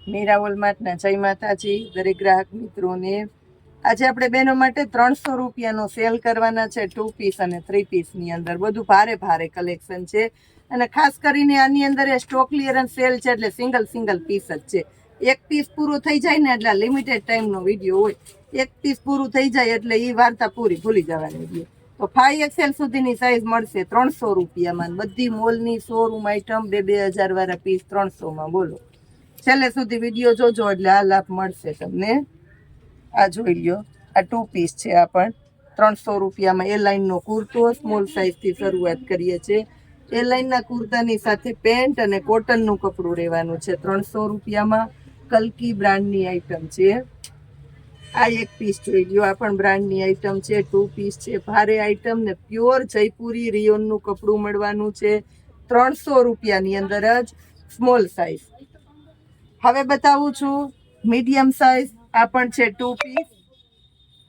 મીરા વોલમાર્ટના જય માતાજી દરેક ગ્રાહક મિત્રોને। આજે આપણે બહેનો માટે 300 રૂપિયાનો સેલ કરવાના છે। 2 પીસ અને 3 પીસની અંદર બધું ભારે ભારે કલેક્શન છે અને ખાસ કરીને આની અંદર સ્ટોક ક્લિયરન્સ સેલ છે એટલે સિંગલ પીસ જ છે। એક પીસ પૂરું થઈ જાય ને એટલે લિમિટેડ ટાઈમનો વિડીયો હોય। એક પીસ પૂરું થઈ જાય એટલે એ વાર્તા પૂરી ભૂલી જવાની છે। તો 5XL સુધીની સાઈઝ મળશે 300 રૂપિયામાં। બધી મોલની શોરૂમ આઈટમ 2000 વાળા પીસ 300માં। બોલો, છેલ્લે સુધી વિડીયો જોજો એટલે આ લાભ મળશે તમને। આ જોઈ લ્યો, આ 2 પીસ છે। આ પણ 300 રૂપિયામાં એ લાઈનનો કુર્તો સ્મોલ સાઈઝથી શરૂઆત કરીએ છીએ। એ લાઈનના કુર્તાની સાથે પેન્ટ અને કોટનનું કપડું રહેવાનું છે 300 રૂપિયામાં। કલ્કી બ્રાન્ડની આઈટમ છે। આ એક પીસ જોઈ લ્યો, આ પણ બ્રાન્ડની આઈટમ છે। 2 પીસ છે, ભારે આઈટમ ને પ્યોર જયપુરી રિયોનનું કપડું મળવાનું છે 300 રૂપિયાની અંદર જ સ્મોલ સાઈઝ। હવે બતાવું છું મીડિયમ સાઈઝ। આ પણ છે 2 પીસ।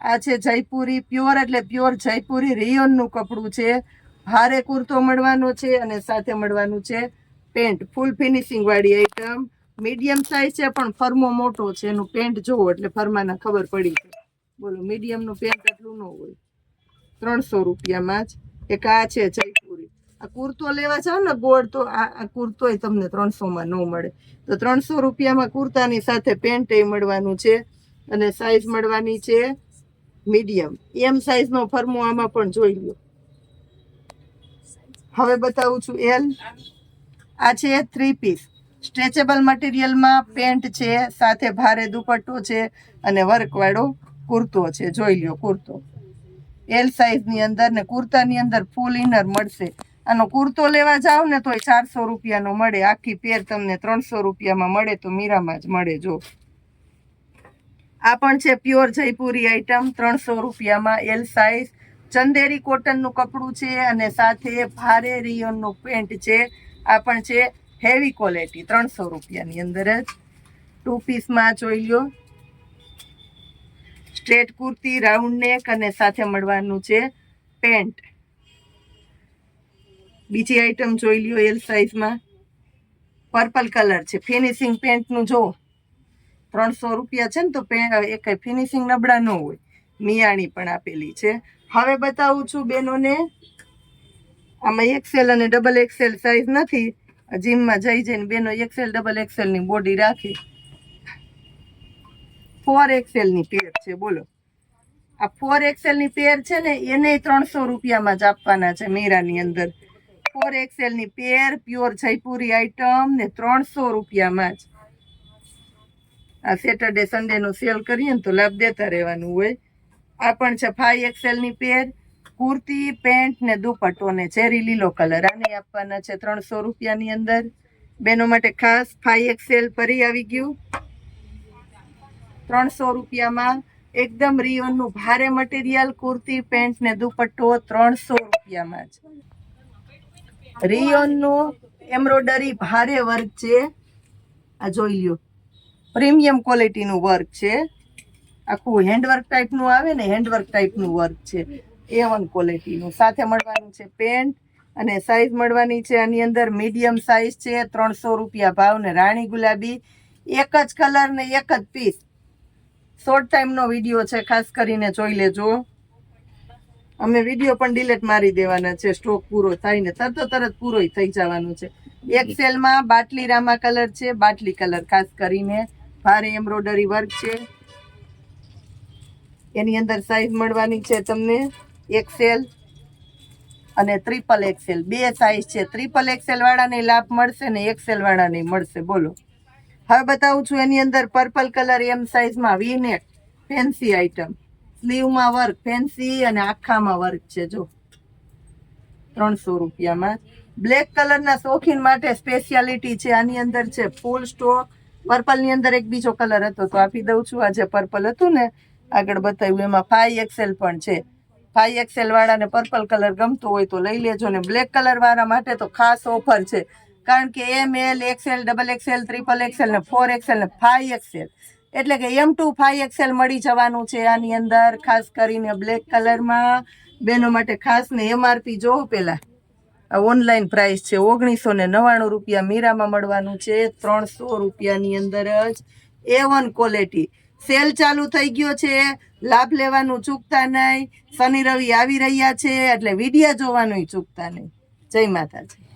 આ છે જયપુરી પ્યોર એટલે પ્યોર જયપુરી રિયોનનું કપડું છે। ભારે કુર્તો મળવાનો છે અને સાથે મળવાનું છે પેન્ટ। ફૂલ ફિનિશિંગ વાળી આઈટમ। મીડિયમ સાઈઝ છે પણ ફરમો મોટો છે। એનું પેન્ટ જોવો એટલે ફરમાના ખબર પડી જાય। બોલો, મીડિયમનું પેન્ટ એટલું ન હોય। 300 રૂપિયામાં જ એક આ છે જયપુરી। આ કુર્તો લેવા જાવ ને ગોળ તો આ કુર્તોય તમને 300માં ન મળે। તો 300 રૂપિયામાં કુર્તાની સાથે પેન્ટ એ મળવાનું છે અને સાઈઝ મળવાની છે મીડિયમ। એમ સાઈઝનો ફરમો આમાં પણ જોઈ લો। હવે બતાવું છું એલ। આ છે 3 પીસ સ્ટ્રેચેબલ મટીરિયલમાં પેન્ટ છે, સાથે ભારે દુપટ્ટો છે અને વર્કવાળો કુર્તો છે। જોઈ લો કુર્તો એલ સાઈઝની અંદર ને કુર્તાની અંદર ફૂલ ઇનર મળશે। આનો કુર્તો લેવા જાવ ને તોય 400 રૂપિયાનો મળે। આખી પેર તમને 300 રૂપિયામાં મળે તો મીરામાં જ મળે। જો આ પણ છે પ્યોર જયપુરી આઈટમ 300 રૂપિયામાં એલ સાઈઝ। ચંદેરી કોટનનું કપડું છે અને સાથે ભારે રિયોનનું પેન્ટ છે। આ પણ છે હેવી ક્વોલિટી 300 રૂપિયાની અંદર જ। 2 પીસમાં જોઈ લો, સ્ટ્રેટ કુર્તી રાઉન્ડ નેક અને સાથે મળવાનું છે પેન્ટ। બીજી આઈટમ જોઈ લ્યો એલ સાઈઝમાં, પર્પલ કલર છે। ફિનિશિંગ પેન્ટનું જો 300 રૂપિયા છે ને તો એક ફિનિશિંગ નબળા ન હોય। મિયાણી પણ આપેલી છે। હવે બતાવું છું બેનોને, આમાં XL અને XXL સાઈઝ નથી। જીમમાં જઈને બેનો XL XXL ની બોડી રાખી 4XL ની પેર છે। બોલો, આ 4XL ની પેર છે ને એને 300 રૂપિયામાં જ આપવાના છે મીરાની અંદર। 4XL ની પેર પ્યોર જયપુરી આઈટમ ને 300 રૂપિયામાં જ। આ સેટરડે સન્ડે નો સેલ કરીએ ને તો લાભ દેતા રહેવાનું હોય। આ પણ છે 5XL ની પેર, કુર્તી પેન્ટ ને દુપટ્ટો ને ચેરી લીલો કલર। આને આપવાના છે 300 રૂપિયાની અંદર। બેનો માટે ખાસ 5XL ફરી આવી ગયું 300 રૂપિયામાં। એકદમ રિયોનનું ભારે મટીરિયલ, કુર્તી પેન્ટ ને દુપટ્ટો 300 રૂપિયામાં જ। રિયોનનું એમ્બ્રોડરી ભારે વર્ક છે। આ જોઈ લ્યો, પ્રીમિયમ ક્વોલિટીનું વર્ક છે। આખું હેન્ડવર્ક ટાઈપનું આવે ને, હેન્ડવર્ક ટાઈપનું વર્ક છે A1 ક્વોલિટીનું। સાથે મળવાનું છે પેન્ટ અને સાઈઝ મળવાની છે આની અંદર મીડિયમ સાઈઝ છે 300 રૂપિયા ભાવ ને રાણી ગુલાબી। એક જ કલર ને એક જ પીસ। શોર્ટ ટાઈમનો વિડીયો છે, ખાસ કરીને જોઈ લેજો। અમે વિડીયો પણ ડિલીટ મારી દેવાના છે, સ્ટોક પૂરો થાય ને તરત પૂરો થઈ જવાનું છે। XL માં બાટલી રામા કલર છે, બાટલી કલર ખાસ કરીને ભારે એમ્બ્રોડરી વર્ક છે। એની અંદર સાઈઝ મળવાની છે તમને XL અને XXL। 2 સાઈઝ છે। XXL વાળાને લાભ મળશે ને XL વાળાને મળશે। બોલો, હવે બતાવું છું એની અંદર પર્પલ કલર એમ સાઈઝમાં વી નેક ફેન્સી આઈટમ। સ્લીવમાં વર્ક ફેન્સી અને આખામાં વર્ક છે। જો 300 રૂપિયામાં। બ્લેક કલરના શોખીન માટે સ્પેશિયાલિટી છે। આની અંદર છે ફૂલ સ્ટોક। પર્પલની અંદર એક બીજો કલર હતો તો આપી દઉં છું। આ જે પર્પલ હતું ને આગળ બતાવ્યું એમાં 5XL પણ છે। 5XL વાળાને પર્પલ કલર ગમતો હોય તો લઈ લેજો ને બ્લેક કલર વાળા માટે તો ખાસ ઓફર છે, કારણ કે ML XL XXL XXL ને 4XL ને 5XL એટલે કે M2 5XL મળી જવાનું છે આની અંદર, ખાસ કરીને બ્લેક કલરમાં। બેનો માટે ખાસ ને MRP જોવો પેલા આ ઓનલાઈન પ્રાઇસ છે 1999 રૂપિયા મીરામાં મળવાનું છે 300 રૂપિયાની અંદર જ A1 ક્વોલિટી. સેલ ચાલુ થઈ ગયો છે, લાભ લેવાનું ચૂકતા નહીં. શનિ રવિ આવી રહ્યા છે એટલે વિડીયા જોવાનું ચૂકતા નહીં. જય માતાજી.